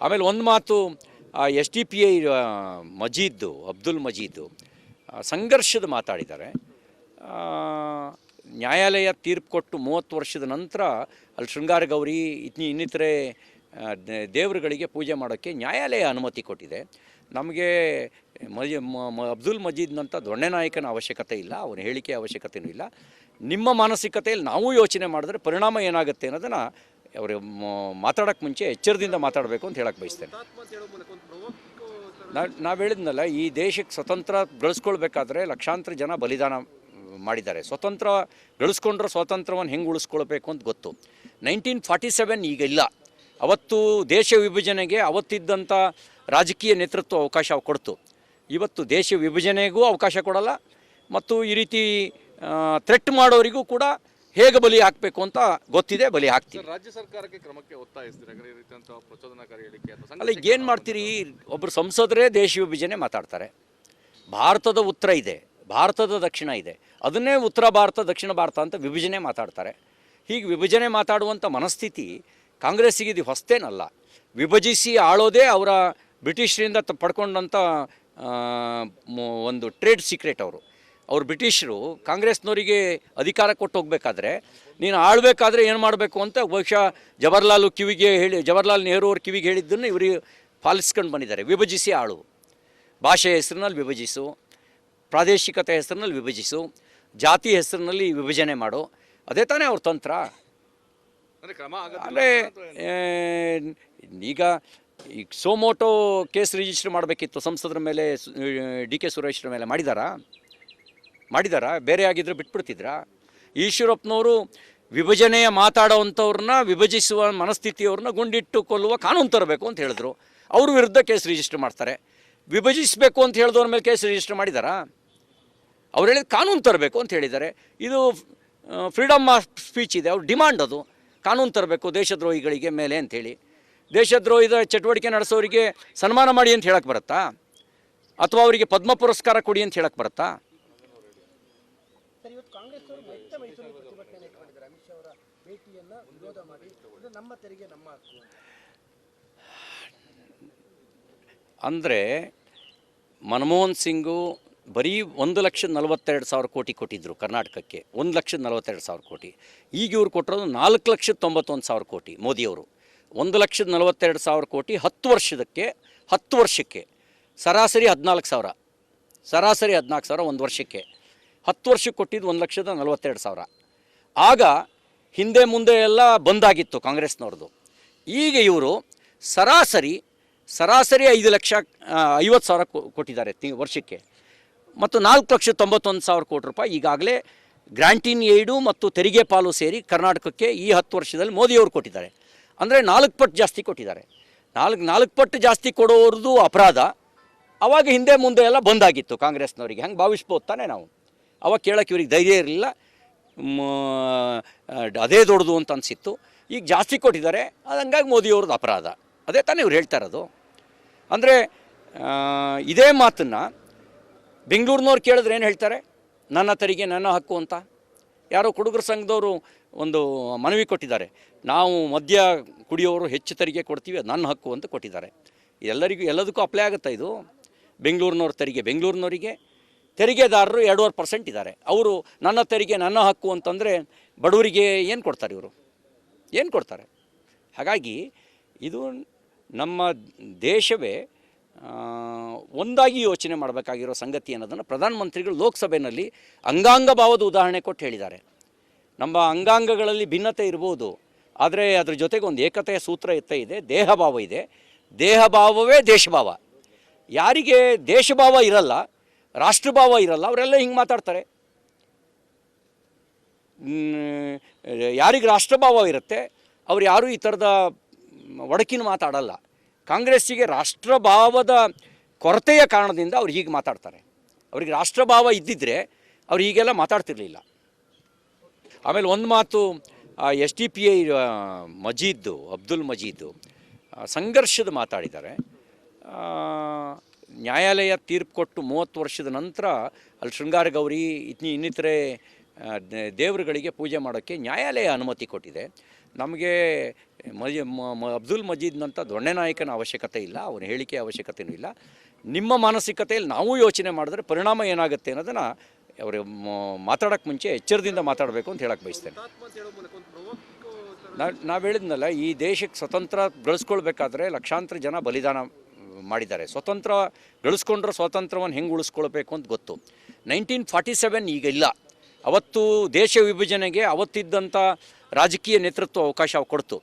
ಆಮೇಲೆ ಒಂದು ಮಾತು SDPI ಮಜೀದ್ ಅಬ್ದುಲ್ ಮಜೀದ್ ಸಂಘರ್ಷದ ಮಾತಾಡಿದ್ದಾರೆ. ನ್ಯಾಯಾಲಯ ತೀರ್ಪು ಕೊಟ್ಟು 30 ವರ್ಷದ ನಂತರ ಅಲ್ಲಿ ಶೃಂಗಾರ ಗೌರಿ ಇನ್ನಿತರೆ ದೇವರುಗಳಿಗೆ ಪೂಜೆ ಮಾಡೋಕ್ಕೆ ನ್ಯಾಯಾಲಯ ಅನುಮತಿ ಕೊಟ್ಟಿದೆ. ನಮಗೆ ಅಬ್ದುಲ್ ಮಜೀದ್ನಂಥ ದೊಣ್ಣೆ ನಾಯಕನ ಅವಶ್ಯಕತೆ ಇಲ್ಲ, ಅವನ ಹೇಳಿಕೆ ಅವಶ್ಯಕತೆಯೂ ಇಲ್ಲ. ನಿಮ್ಮ ಮಾನಸಿಕತೆಯಲ್ಲಿ ನಾವು ಯೋಚನೆ ಮಾಡಿದ್ರೆ ಪರಿಣಾಮ ಏನಾಗುತ್ತೆ ಅನ್ನೋದನ್ನು ಅವರು ಮಾತಾಡೋಕ್ಕೆ ಮುಂಚೆ ಎಚ್ಚರದಿಂದ ಮಾತಾಡಬೇಕು ಅಂತ ಹೇಳಕ್ಕೆ ಬಯಸ್ತೇನೆ. ನಾವು ಹೇಳಿದ್ನಲ್ಲ, ಈ ದೇಶಕ್ಕೆ ಸ್ವತಂತ್ರ ಗಳಿಸ್ಕೊಳ್ಬೇಕಾದ್ರೆ ಲಕ್ಷಾಂತರ ಜನ ಬಲಿದಾನ ಮಾಡಿದ್ದಾರೆ. ಸ್ವತಂತ್ರ ಗಳಿಸ್ಕೊಂಡ್ರೆ ಸ್ವಾತಂತ್ರ್ಯವನ್ನು ಹೆಂಗೆ ಉಳಿಸ್ಕೊಳ್ಬೇಕು ಅಂತ ಗೊತ್ತು. 1947 ಈಗ ಇಲ್ಲ. ಅವತ್ತು ದೇಶ ವಿಭಜನೆಗೆ ಅವತ್ತಿದ್ದಂಥ ರಾಜಕೀಯ ನೇತೃತ್ವ ಅವಕಾಶ ಕೊಡ್ತು. ಇವತ್ತು ದೇಶ ವಿಭಜನೆಗೂ ಅವಕಾಶ ಕೊಡಲ್ಲ, ಮತ್ತು ಈ ರೀತಿ ಥ್ರೆಟ್ ಮಾಡೋರಿಗೂ ಕೂಡ ಹೇಗೆ ಬಲಿ ಹಾಕಬೇಕು ಅಂತ ಗೊತ್ತಿದೆ, ಬಲಿ ಹಾಕ್ತೀವಿ. ರಾಜ್ಯ ಸರ್ಕಾರಕ್ಕೆ ಕ್ರಮಕ್ಕೆ ಒತ್ತಾಯಿಸ್ತೀರಾ? ಪ್ರಚೋದನಕಾರಿ ಹೇಳಿಕೆ ಅಲ್ಲ, ಏನು ಮಾಡ್ತೀರಿ? ಒಬ್ಬರು ಸಂಸದರೇ ದೇಶ ವಿಭಜನೆ ಮಾತಾಡ್ತಾರೆ. ಭಾರತದ ಉತ್ತರ ಇದೆ, ಭಾರತದ ದಕ್ಷಿಣ ಇದೆ, ಅದನ್ನೇ ಉತ್ತರ ಭಾರತ ದಕ್ಷಿಣ ಭಾರತ ಅಂತ ವಿಭಜನೆ ಮಾತಾಡ್ತಾರೆ. ಹೀಗೆ ವಿಭಜನೆ ಮಾತಾಡುವಂಥ ಮನಸ್ಥಿತಿ ಕಾಂಗ್ರೆಸ್ಸಿಗೆ ಇದು ಹೊಸ್ತೇನಲ್ಲ. ವಿಭಜಿಸಿ ಆಳೋದೇ ಅವರ ಬ್ರಿಟಿಷರಿಂದ ಪಡ್ಕೊಂಡಂಥ ಒಂದು ಟ್ರೇಡ್ ಸೀಕ್ರೆಟ್. ಅವರು ಬ್ರಿಟಿಷರು ಕಾಂಗ್ರೆಸ್ನವರಿಗೆ ಅಧಿಕಾರ ಕೊಟ್ಟು ಹೋಗಬೇಕಾದ್ರೆ, ನೀನು ಆಳಬೇಕಾದ್ರೆ ಏನು ಮಾಡಬೇಕು ಅಂತ ಬಹುಶಃ ಜವಾಹರ್ಲಾಲ್ ನೆಹರು ಅವ್ರ ಕಿವಿಗೆ ಹೇಳಿದ್ದನ್ನು ಇವರಿಗೆ ಪಾಲಿಸ್ಕೊಂಡು ಬಂದಿದ್ದಾರೆ. ವಿಭಜಿಸಿ ಆಳು, ಭಾಷೆಯ ಹೆಸರಿನಲ್ಲಿ ವಿಭಜಿಸು, ಪ್ರಾದೇಶಿಕತೆ ಹೆಸರಿನಲ್ಲಿ ವಿಭಜಿಸು, ಜಾತಿ ಹೆಸರಿನಲ್ಲಿ ವಿಭಜನೆ ಮಾಡು, ಅದೇ ತಾನೇ ಅವ್ರ ತಂತ್ರ. ಅಂದರೆ ಈಗ ಸೋಮೋಟೋ ಕೇಸ್ ರಿಜಿಸ್ಟರ್ ಮಾಡಬೇಕಿತ್ತು ಸಂಸದರ ಮೇಲೆ, DK ಸುರೇಶ್ರ ಮೇಲೆ. ಮಾಡಿದಾರಾ? ಬೇರೆ ಆಗಿದ್ದರೆ ಬಿಟ್ಬಿಡ್ತಿದ್ರಾ? ಈಶ್ವರಪ್ಪನವರು ವಿಭಜನೆಯ ಮಾತಾಡೋವಂಥವ್ರನ್ನ, ವಿಭಜಿಸುವ ಮನಸ್ಥಿತಿಯವ್ರನ್ನ ಗುಂಡಿಟ್ಟು ಕೊಲ್ಲುವ ಕಾನೂನು ತರಬೇಕು ಅಂತ ಹೇಳಿದ್ರು. ಅವ್ರ ವಿರುದ್ಧ ಕೇಸ್ ರಿಜಿಸ್ಟರ್ ಮಾಡ್ತಾರೆ. ವಿಭಜಿಸಬೇಕು ಅಂತ ಹೇಳಿದವ್ರ ಮೇಲೆ ಕೇಸ್ ರಿಜಿಸ್ಟರ್ ಮಾಡಿದಾರಾ? ಅವ್ರು ಹೇಳಿದ ಕಾನೂನು ತರಬೇಕು ಅಂತ ಹೇಳಿದ್ದಾರೆ. ಇದು ಫ್ರೀಡಮ್ ಆಫ್ ಸ್ಪೀಚ್ ಇದೆ, ಅವ್ರ ಡಿಮಾಂಡ್ ಅದು. ಕಾನೂನು ತರಬೇಕು ದೇಶದ್ರೋಹಿಗಳಿಗೆ ಮೇಲೆ ಅಂಥೇಳಿ. ದೇಶದ್ರೋಹಿದ ಚಟುವಟಿಕೆ ನಡೆಸೋರಿಗೆ ಸನ್ಮಾನ ಮಾಡಿ ಅಂತ ಹೇಳಕ್ಕೆ ಬರುತ್ತಾ? ಅಥವಾ ಅವರಿಗೆ ಪದ್ಮ ಪುರಸ್ಕಾರ ಕೊಡಿ ಅಂತ ಹೇಳಕ್ಕೆ ಬರುತ್ತಾ? ಅಂದರೆ ಮನಮೋಹನ್ ಸಿಂಗು ಬರೀ 1,42,000 ಕೋಟಿ ಕೊಟ್ಟಿದ್ದರು ಕರ್ನಾಟಕಕ್ಕೆ. 1,42,000 ಕೋಟಿ. ಈಗ ಇವ್ರು ಕೊಟ್ಟಿರೋದು 4,91,000 ಕೋಟಿ. ಮೋದಿಯವರು 1,42,000 ಕೋಟಿ 10 ವರ್ಷಕ್ಕೆ ಸರಾಸರಿ 14,000. ಸರಾಸರಿ 14,000 ಒಂದು ವರ್ಷಕ್ಕೆ. 10 ವರ್ಷಕ್ಕೆ ಕೊಟ್ಟಿದ್ದು 1,42,000. ಆಗ ಹಿಂದೆ ಮುಂದೆ ಎಲ್ಲ ಬಂದಾಗಿತ್ತು ಕಾಂಗ್ರೆಸ್ನವ್ರದ್ದು. ಈಗ ಇವರು ಸರಾಸರಿ 5,50,000 ಕೊಟ್ಟಿದ್ದಾರೆ ವರ್ಷಕ್ಕೆ, ಮತ್ತು 4,91,000 ಕೋಟಿ ರೂಪಾಯಿ ಈಗಾಗಲೇ ಗ್ರಾಂಟಿನ್ ಏಡು ಮತ್ತು ತೆರಿಗೆ ಪಾಲು ಸೇರಿ ಕರ್ನಾಟಕಕ್ಕೆ ಈ 10 ವರ್ಷದಲ್ಲಿ ಮೋದಿಯವರು ಕೊಟ್ಟಿದ್ದಾರೆ. ಅಂದರೆ 4 ಪಟ್ಟು ಜಾಸ್ತಿ ಕೊಟ್ಟಿದ್ದಾರೆ. 4 ಪಟ್ಟು ಜಾಸ್ತಿ ಕೊಡೋರ್ದು ಅಪರಾಧ. ಆವಾಗ ಹಿಂದೆ ಮುಂದೆ ಎಲ್ಲ ಬಂದಾಗಿತ್ತು ಕಾಂಗ್ರೆಸ್ನವರಿಗೆ. ಹಂಗೆ ಭಾವಿಸ್ಬೋದು ತಾನೇ ನಾವು. ಅವಾಗ ಕೇಳೋಕ್ಕೆ ಇವ್ರಿಗೆ ಧೈರ್ಯ ಇರಲಿಲ್ಲ, ಅದೇ ದೊಡ್ಡದು ಅಂತ ಅನಿಸಿತ್ತು. ಈಗ ಜಾಸ್ತಿ ಕೊಟ್ಟಿದ್ದಾರೆ, ಅದು ಹಂಗಾಗಿ ಮೋದಿಯವ್ರದ್ದು ಅಪರಾಧ. ಅದೇ ತಾನೇ ಇವ್ರು ಹೇಳ್ತಾ ಇರೋದು. ಅಂದರೆ ಇದೇ ಮಾತನ್ನು ಬೆಂಗಳೂರಿನವ್ರು ಕೇಳಿದ್ರೆ ಏನು ಹೇಳ್ತಾರೆ? ನನ್ನ ತೆರಿಗೆ ನನ್ನ ಹಕ್ಕು ಅಂತ. ಯಾರೋ ಹುಡುಗರ ಸಂಘದವರು ಒಂದು ಮನವಿ ಕೊಟ್ಟಿದ್ದಾರೆ, ನಾವು ಮದ್ಯ ಕುಡಿಯೋರು ಹೆಚ್ಚು ತೆರಿಗೆ ಕೊಡ್ತೀವಿ, ಅದು ನನ್ನ ಹಕ್ಕು ಅಂತ ಕೊಟ್ಟಿದ್ದಾರೆ. ಎಲ್ಲದಕ್ಕೂ ಅಪ್ಲೈ ಆಗುತ್ತಾ ಇದು? ಬೆಂಗಳೂರಿನವ್ರ ಬೆಂಗಳೂರಿನವರಿಗೆ ತೆರಿಗೆದಾರರು 2.5% ಇದ್ದಾರೆ. ಅವರು ನನ್ನ ತೆರಿಗೆ ನನ್ನ ಹಕ್ಕು ಅಂತಂದರೆ ಬಡವರಿಗೆ ಏನು ಕೊಡ್ತಾರೆ? ಇವರು ಏನು ಕೊಡ್ತಾರೆ? ಹಾಗಾಗಿ ಇದು ನಮ್ಮ ದೇಶವೇ ಒಂದಾಗಿ ಯೋಚನೆ ಮಾಡಬೇಕಾಗಿರೋ ಸಂಗತಿ ಅನ್ನೋದನ್ನು ಪ್ರಧಾನಮಂತ್ರಿಗಳು ಲೋಕಸಭೆಯಲ್ಲಿ ಅಂಗಾಂಗ ಭಾವದ ಉದಾಹರಣೆ ಕೊಟ್ಟು ಹೇಳಿದ್ದಾರೆ. ನಮ್ಮ ಅಂಗಾಂಗಗಳಲ್ಲಿ ಭಿನ್ನತೆ ಇರ್ಬೋದು, ಆದರೆ ಅದ್ರ ಜೊತೆಗೆ ಒಂದು ಏಕತೆಯ ಸೂತ್ರ ಇದೆ, ದೇಹಭಾವ ಇದೆ. ದೇಹಭಾವವೇ ದೇಶಭಾವ. ಯಾರಿಗೆ ದೇಶಭಾವ ಇರಲ್ಲ, ರಾಷ್ಟ್ರಭಾವ ಇರಲ್ಲ, ಅವರೆಲ್ಲ ಹಿಂಗೆ ಮಾತಾಡ್ತಾರೆ. ಯಾರಿಗೆ ರಾಷ್ಟ್ರಭಾವ ಇರುತ್ತೆ ಅವ್ರು ಯಾರೂ ಈ ಥರದ ಒಡಕಿನ ಮಾತಾಡಲ್ಲ. ಕಾಂಗ್ರೆಸ್ಸಿಗೆ ರಾಷ್ಟ್ರಭಾವದ ಕೊರತೆಯ ಕಾರಣದಿಂದ ಅವ್ರು ಹೀಗೆ ಮಾತಾಡ್ತಾರೆ. ಅವ್ರಿಗೆ ರಾಷ್ಟ್ರಭಾವ ಇದ್ದಿದ್ದರೆ ಅವ್ರು ಹೀಗೆಲ್ಲ ಮಾತಾಡ್ತಿರ್ಲಿಲ್ಲ. ಆಮೇಲೆ ಒಂದು ಮಾತು SDPI ಅಬ್ದುಲ್ ಮಜೀದ್ ಸಂಘರ್ಷದ ಮಾತಾಡಿದ್ದಾರೆ. ನ್ಯಾಯಾಲಯ ತೀರ್ಪು ಕೊಟ್ಟು 30 ವರ್ಷದ ನಂತರ ಅಲ್ಲಿ ಶೃಂಗಾರ ಗೌರಿ ಇನ್ನಿತರೆ ದೇವರುಗಳಿಗೆ ಪೂಜೆ ಮಾಡೋಕ್ಕೆ ನ್ಯಾಯಾಲಯ ಅನುಮತಿ ಕೊಟ್ಟಿದೆ. ನಮಗೆ ಅಬ್ದುಲ್ ಮಜೀದ್ನಂಥ ದೊಣ್ಣೆ ನಾಯಕನ ಅವಶ್ಯಕತೆ ಇಲ್ಲ, ಅವನ ಹೇಳಿಕೆ ಅವಶ್ಯಕತೆಯೂ ಇಲ್ಲ. ನಿಮ್ಮ ಮಾನಸಿಕತೆಯಲ್ಲಿ ನಾವು ಯೋಚನೆ ಮಾಡಿದ್ರೆ ಪರಿಣಾಮ ಏನಾಗುತ್ತೆ ಅನ್ನೋದನ್ನು ಅವರು ಮಾತಾಡೋಕ್ಕೆ ಮುಂಚೆ ಎಚ್ಚರದಿಂದ ಮಾತಾಡಬೇಕು ಅಂತ ಹೇಳಕ್ಕೆ ಬಯಸ್ತೇನೆ. ನಾವು ಹೇಳಿದ್ನಲ್ಲ, ಈ ದೇಶಕ್ಕೆ ಸ್ವತಂತ್ರ ಗಳಿಸ್ಕೊಳ್ಬೇಕಾದ್ರೆ ಲಕ್ಷಾಂತರ ಜನ ಬಲಿದಾನ ಮಾಡಿದ್ದಾರೆ. ಸ್ವತಂತ್ರ ಗಳಿಸ್ಕೊಂಡ್ರೆ ಸ್ವಾತಂತ್ರ್ಯವನ್ನು ಹೆಂಗೆ ಉಳಿಸ್ಕೊಳ್ಬೇಕು ಅಂತ ಗೊತ್ತು. 1947 ಈಗ ಇಲ್ಲ. ಅವತ್ತು ದೇಶ ವಿಭಜನೆಗೆ ಅವತ್ತಿದ್ದಂಥ ರಾಜಕೀಯ ನೇತೃತ್ವ ಅವಕಾಶ ಕೊಡ್ತು.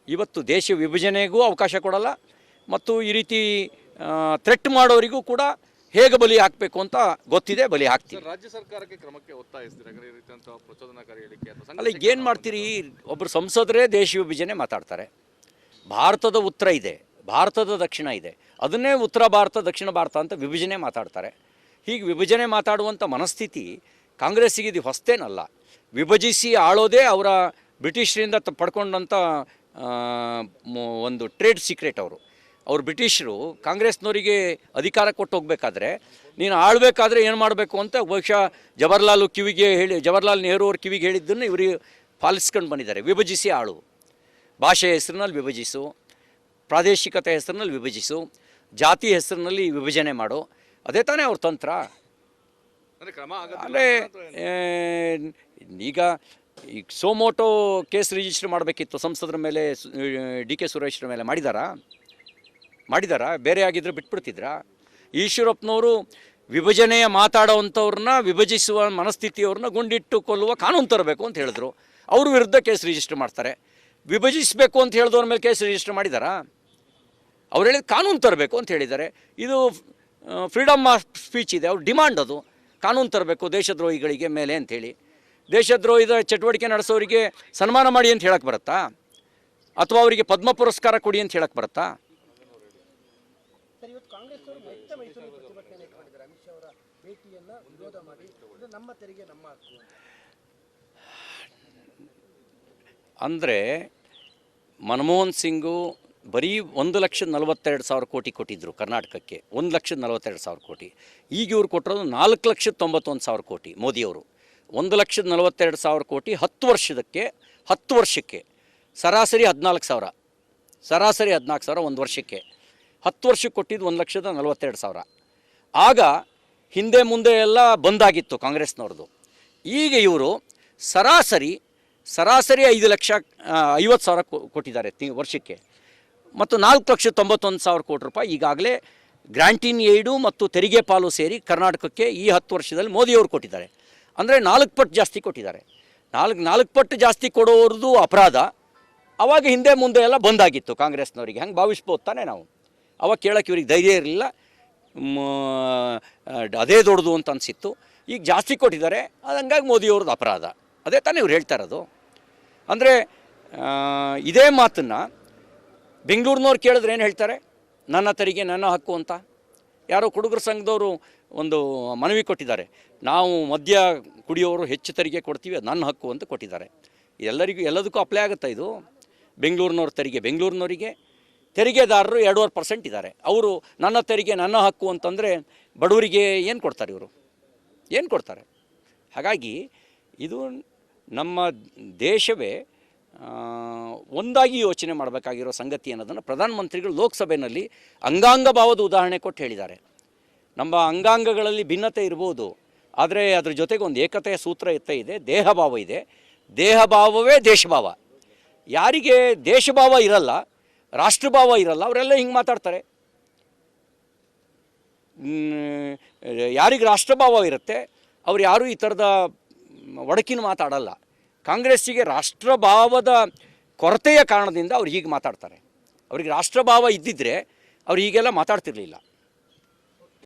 ಇವತ್ತು ದೇಶ ವಿಭಜನೆಗೂ ಅವಕಾಶ ಕೊಡಲ್ಲ, ಮತ್ತು ಈ ರೀತಿ ಥ್ರೆಟ್ ಮಾಡೋರಿಗೂ ಕೂಡ ಹೇಗೆ ಬಲಿ ಹಾಕಬೇಕು ಅಂತ ಗೊತ್ತಿದೆ, ಬಲಿ ಹಾಕ್ತೀವಿ. ರಾಜ್ಯ ಸರ್ಕಾರಕ್ಕೆ ಕ್ರಮಕ್ಕೆ ಒತ್ತಾಯಿಸ್ತೀರಾ ಈ ರೀತಿಯಂಥ ಪ್ರಚೋದನಾಕಾರಿ ಹೇಳಿಕೆ? ಅಲ್ಲ, ಈಗ ಏನು ಮಾಡ್ತೀರಿ? ಒಬ್ಬರು ಸಂಸದರೇ ದೇಶ ವಿಭಜನೆ ಮಾತಾಡ್ತಾರೆ. ಭಾರತದ ಉತ್ತರ ಇದೆ, ಭಾರತದ ದಕ್ಷಿಣ ಇದೆ, ಅದನ್ನೇ ಉತ್ತರ ಭಾರತ ದಕ್ಷಿಣ ಭಾರತ ಅಂತ ವಿಭಜನೆ ಮಾತಾಡ್ತಾರೆ. ಹೀಗೆ ವಿಭಜನೆ ಮಾತಾಡುವಂಥ ಮನಸ್ಥಿತಿ ಕಾಂಗ್ರೆಸ್ಸಿಗೆ ಇದು ಹೊಸ್ತೇನಲ್ಲ. ವಿಭಜಿಸಿ ಆಳೋದೇ ಅವರ ಬ್ರಿಟಿಷರಿಂದ ಪಡ್ಕೊಂಡಂಥ ಒಂದು ಟ್ರೇಡ್ ಸೀಕ್ರೆಟ್. ಅವರು ಬ್ರಿಟಿಷರು ಕಾಂಗ್ರೆಸ್ನವರಿಗೆ ಅಧಿಕಾರ ಕೊಟ್ಟು ಹೋಗಬೇಕಾದ್ರೆ, ನೀನು ಆಳಬೇಕಾದ್ರೆ ಏನು ಮಾಡಬೇಕು ಅಂತ ಬಹುಶಃ ಜವಾಹರ್ಲಾಲ್ ನೆಹರು ಅವ್ರ ಕಿವಿಗೆ ಹೇಳಿದ್ದನ್ನು ಇವರಿಗೆ ಪಾಲಿಸ್ಕೊಂಡು ಬಂದಿದ್ದಾರೆ. ವಿಭಜಿಸಿ ಆಳು, ಭಾಷೆಯ ಹೆಸರಿನಲ್ಲಿ ವಿಭಜಿಸು, ಪ್ರಾದೇಶಿಕತೆ ಹೆಸರಿನಲ್ಲಿ ವಿಭಜಿಸು, ಜಾತಿ ಹೆಸರಿನಲ್ಲಿ ವಿಭಜನೆ ಮಾಡು, ಅದೇ ತಾನೇ ಅವ್ರ ತಂತ್ರ. ಅಂದರೆ ಈಗ ಸೋಮೋಟೋ ಕೇಸ್ ರಿಜಿಸ್ಟರ್ ಮಾಡಬೇಕಿತ್ತು ಸಂಸದರ ಮೇಲೆ, ಡಿ ಕೆ ಸುರೇಶ್ರ ಮೇಲೆ. ಮಾಡಿದಾರಾ? ಬೇರೆ ಆಗಿದ್ದರೆ ಬಿಟ್ಬಿಡ್ತಿದ್ರಾ? ಈಶ್ವರಪ್ಪನವರು ವಿಭಜನೆಯ ಮಾತಾಡೋವಂಥವ್ರನ್ನ, ವಿಭಜಿಸುವ ಮನಸ್ಥಿತಿಯವ್ರನ್ನ ಗುಂಡಿಟ್ಟು ಕೊಲ್ಲುವ ಕಾನೂನು ತರಬೇಕು ಅಂತ ಹೇಳಿದ್ರು. ಅವ್ರ ವಿರುದ್ಧ ಕೇಸ್ ರಿಜಿಸ್ಟರ್ ಮಾಡ್ತಾರೆ. ವಿಭಜಿಸಬೇಕು ಅಂತ ಹೇಳಿದವ್ರ ಮೇಲೆ ಕೇಸ್ ರಿಜಿಸ್ಟರ್ ಮಾಡಿದಾರಾ? ಅವ್ರು ಹೇಳಿದ ಕಾನೂನು ತರಬೇಕು ಅಂತ ಹೇಳಿದ್ದಾರೆ. ಇದು ಫ್ರೀಡಮ್ ಆಫ್ ಸ್ಪೀಚ್ ಇದೆ, ಅವ್ರ ಡಿಮಾಂಡ್ ಅದು. ಕಾನೂನು ತರಬೇಕು ದೇಶದ್ರೋಹಿಗಳಿಗೆ ಮೇಲೆ ಅಂಥೇಳಿ. ದೇಶದ್ರೋಹಿದ ಚಟುವಟಿಕೆ ನಡೆಸೋರಿಗೆ ಸನ್ಮಾನ ಮಾಡಿ ಅಂತ ಹೇಳಕ್ಕೆ ಬರುತ್ತಾ? ಅಥವಾ ಅವರಿಗೆ ಪದ್ಮ ಪುರಸ್ಕಾರ ಕೊಡಿ ಅಂತ ಹೇಳಕ್ಕೆ ಬರುತ್ತಾ? ಅಂದರೆ ಮನಮೋಹನ್ ಸಿಂಗು ಬರೀ 1,42,000 ಕೋಟಿ ಕೊಟ್ಟಿದ್ದರು ಕರ್ನಾಟಕಕ್ಕೆ. 1,42,000 ಕೋಟಿ. ಈಗ ಇವ್ರು ಕೊಟ್ಟಿರೋದು 4,91,000 ಕೋಟಿ ಮೋದಿಯವರು. 1,42,000 ಕೋಟಿ 10 ವರ್ಷಕ್ಕೆ ಸರಾಸರಿ 14,000. ಸರಾಸರಿ 14,000 ಒಂದು ವರ್ಷಕ್ಕೆ. 10 ವರ್ಷಕ್ಕೆ ಕೊಟ್ಟಿದ್ದು 1,42,000. ಆಗ ಹಿಂದೆ ಮುಂದೆ ಎಲ್ಲ ಬಂದಾಗಿತ್ತು ಕಾಂಗ್ರೆಸ್ನವ್ರದ್ದು. ಈಗ ಇವರು ಸರಾಸರಿ 5,50,000 ಕೊಟ್ಟಿದ್ದಾರೆ ವರ್ಷಕ್ಕೆ. ಮತ್ತು 4,91,000 ಕೋಟಿ ರೂಪಾಯಿ ಈಗಾಗಲೇ ಗ್ರಾಂಟಿನ್ ಏಯ್ಡು ಮತ್ತು ತೆರಿಗೆ ಪಾಲು ಸೇರಿ ಕರ್ನಾಟಕಕ್ಕೆ ಈ 10 ವರ್ಷದಲ್ಲಿ ಮೋದಿಯವರು ಕೊಟ್ಟಿದ್ದಾರೆ. ಅಂದರೆ 4 ಪಟ್ಟು ಜಾಸ್ತಿ ಕೊಟ್ಟಿದ್ದಾರೆ. 4 ಪಟ್ಟು ಜಾಸ್ತಿ ಕೊಡೋರದು ಅಪರಾಧ. ಆವಾಗ ಹಿಂದೆ ಮುಂದೆ ಎಲ್ಲ ಬಂದಾಗಿತ್ತು ಕಾಂಗ್ರೆಸ್ನವರಿಗೆ. ಹಂಗೆ ಭಾವಿಸ್ಬೋದು ತಾನೇ ನಾವು. ಅವಾಗ ಕೇಳೋಕ್ಕೆ ಇವ್ರಿಗೆ ಧೈರ್ಯ ಇರಲಿಲ್ಲ, ಅದೇ ದೊಡ್ಡದು ಅಂತ ಅನಿಸಿತ್ತು. ಈಗ ಜಾಸ್ತಿ ಕೊಟ್ಟಿದ್ದಾರೆ, ಅದು ಹಂಗಾಗಿ ಮೋದಿಯವ್ರದ್ದು ಅಪರಾಧ. ಅದೇ ತಾನೇ ಇವ್ರು ಹೇಳ್ತಾ ಇರೋದು. ಅಂದರೆ ಇದೇ ಮಾತನ್ನು ಬೆಂಗಳೂರಿನವ್ರು ಕೇಳಿದ್ರೆ ಏನು ಹೇಳ್ತಾರೆ? ನನ್ನ ತೆರಿಗೆ ನನ್ನ ಹಕ್ಕು ಅಂತ. ಯಾರೋ ಹುಡುಗರ ಸಂಘದವರು ಒಂದು ಮನವಿ ಕೊಟ್ಟಿದ್ದಾರೆ, ನಾವು ಮದ್ಯ ಕುಡಿಯೋರು ಹೆಚ್ಚು ತೆರಿಗೆ ಕೊಡ್ತೀವಿ, ಅದು ನನ್ನ ಹಕ್ಕು ಅಂತ ಕೊಟ್ಟಿದ್ದಾರೆ. ಎಲ್ಲದಕ್ಕೂ ಅಪ್ಲೈ ಆಗುತ್ತಾ ಇದು? ಬೆಂಗಳೂರಿನವ್ರ ತೆರಿಗೆ, ಬೆಂಗಳೂರಿನವರಿಗೆ ತೆರಿಗೆದಾರರು 2.5% ಇದ್ದಾರೆ. ಅವರು ನನ್ನ ತೆರಿಗೆ ನನ್ನ ಹಕ್ಕು ಅಂತಂದರೆ ಬಡವರಿಗೆ ಏನು ಕೊಡ್ತಾರೆ? ಇವರು ಏನು ಕೊಡ್ತಾರೆ? ಹಾಗಾಗಿ ಇದು ನಮ್ಮ ದೇಶವೇ ಒಂದಾಗಿ ಯೋಚನೆ ಮಾಡಬೇಕಾಗಿರೋ ಸಂಗತಿ ಅನ್ನೋದನ್ನು ಪ್ರಧಾನಮಂತ್ರಿಗಳು ಲೋಕಸಭೆಯಲ್ಲಿ ಅಂಗಾಂಗ ಭಾವದ ಉದಾಹರಣೆ ಕೊಟ್ಟು ಹೇಳಿದ್ದಾರೆ. ನಮ್ಮ ಅಂಗಾಂಗಗಳಲ್ಲಿ ಭಿನ್ನತೆ ಇರ್ಬೋದು, ಆದರೆ ಅದ್ರ ಜೊತೆಗೆ ಒಂದು ಏಕತೆಯ ಸೂತ್ರ ಇದೆ, ದೇಹಭಾವ ಇದೆ. ದೇಹಭಾವವೇ ದೇಶಭಾವ. ಯಾರಿಗೆ ದೇಶಭಾವ ಇರಲ್ಲ, ರಾಷ್ಟ್ರಭಾವ ಇರಲ್ಲ, ಅವರೆಲ್ಲ ಹಿಂಗೆ ಮಾತಾಡ್ತಾರೆ. ಯಾರಿಗೆ ರಾಷ್ಟ್ರಭಾವ ಇರುತ್ತೆ ಅವ್ರು ಯಾರೂ ಈ ಥರದ ಒಡಕಿನ ಮಾತಾಡಲ್ಲ. ಕಾಂಗ್ರೆಸ್ಸಿಗೆ ರಾಷ್ಟ್ರಭಾವದ ಕೊರತೆಯ ಕಾರಣದಿಂದ ಅವ್ರು ಹೀಗೆ ಮಾತಾಡ್ತಾರೆ. ಅವರಿಗೆ ರಾಷ್ಟ್ರಭಾವ ಇದ್ದಿದ್ದರೆ ಅವ್ರು ಹೀಗೆಲ್ಲ ಮಾತಾಡ್ತಿರ್ಲಿಲ್ಲ.